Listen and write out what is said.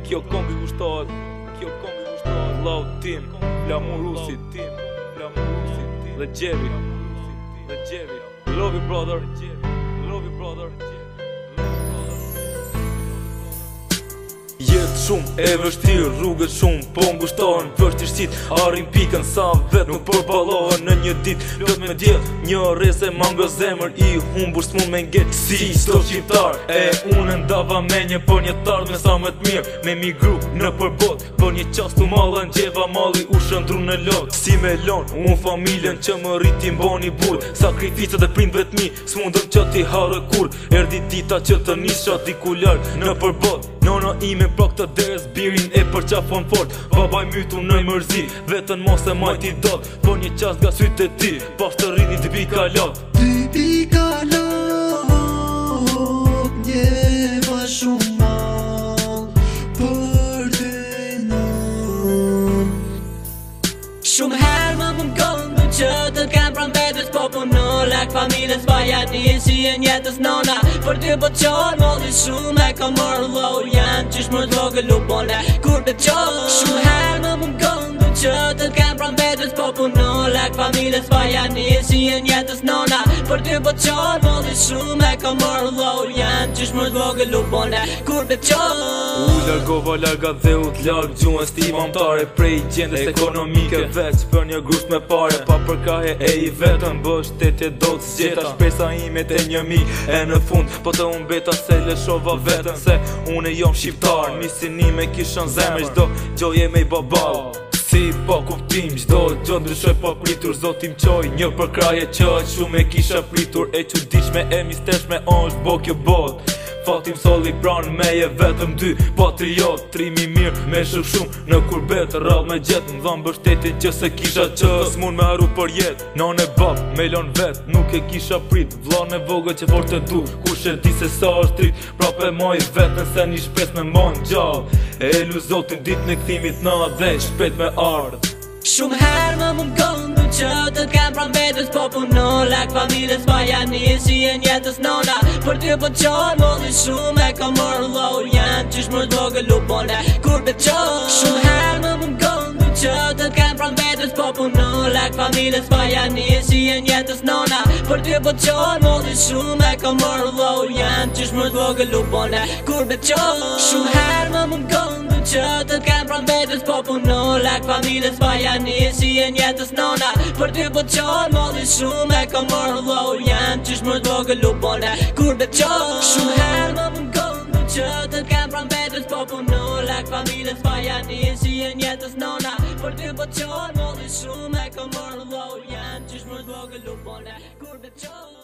Kjo kombi kushtohet Love Team, Lamurusi dhe Gjevi. Love you brother. Jetë shumë e vështirë, rrugët shumë po ngushtohen. Vështirësit arrin pikën sa vet nuk përbalohen. Në një ditë plot me djetë, një rese manga zemër i humbur s'mund me nget. Si sto shqiptar e unë ndava me një për një tardhme sa më t'mirë. Me migru në përbot, për një qast u mallën gjeva malli u shëndru në lot. Si me lon, unë familjen që më rriti mboni burr. Sakrificët e prindve t'mi, s'mundëm që t'i harë kur. Erdi dita që të nisha diku larg në përbot. Nona ime pra këtë deres birin e përqafon fort. Babaj mytu në mërzi, vetën mos e majti dot. Por një qas nga sytë e ti, pas të rrini dy pika lot. Dy pika lot, njeva shumë mal për të non. Shumë herë më mëngon që të kem pran vetës po puno. Lek familjes vaja si e njetës nona. Për ty po qonë molli shumë e ka marrë low. Jam qish më t'vogël lupone kur të qonë. Shumë herë më mëngon që të kem pran vetës po puno. Lek familjes vaja si e njetës nona. Për ty po qonë molli shumë e ka marrë low. Jam qish më t'vogël lupone kur të qonë. U largova larga dhe u t'larg gjuhën stimamtare. Prej gjendës ekonomike veç për një grusht me pare. Pa përkaje e i vetën bështetje do të zgjeta. Shpesa ime te një mi e në fund po të umbeta se lëshova vetën. Se une jom shqiptar, misinime kishën zemër. Gjdo gjoje me i babal si pa kuptim, gjdo gjë ndryshoj pa pritur. Zotim qoj një përkraje që shumë e kisha pritur. E çuditshme e mistershme është bo kjo bot. Fatim soli pran me je vetëm dy patriot. Trimi mirë me shumë në kurbet. Rall me gjetë më dhamë bështetin që se kisha që s'mun me haru për jet. Non e bab me lon vet nuk e kisha prit. Vlan e vogë që fort të du kush e di se sa është trit. Prap e moj vetën se një shpes me mon gjall. E elu zotin dit në këthimit na dhe shpet me ardh. Shumë herë më mëngon që të kem pran vetës po puno. Lek familjes vaja si e njetës nona. Për ty po qonë molli shumë e ka marrë low. Jam qish më t'vogël lupone kur të qonë. Shumë herë më mëngon që të kem pran vetës po puno. Lek familjes vaja si e njetës nona. Për ty po qonë molli shumë e ka marrë low. Jam qish më t'vogël lupone kur të qonë. Shumë herë më mëngon që të kem pran vetës po puno. Lek familjes vaja si e njetës nona. Për ty po qonë molli shumë e ka marrë low. Jam qish më t'vogël lupone kur të qonë. Shumë herë më mëngon që të kem pran vetës po puno. Lek familjes vaja si e njetës nona. Për ty po qonë molli shumë e ka marrë low. Jam qish më t'vogël lupone kur të qonë.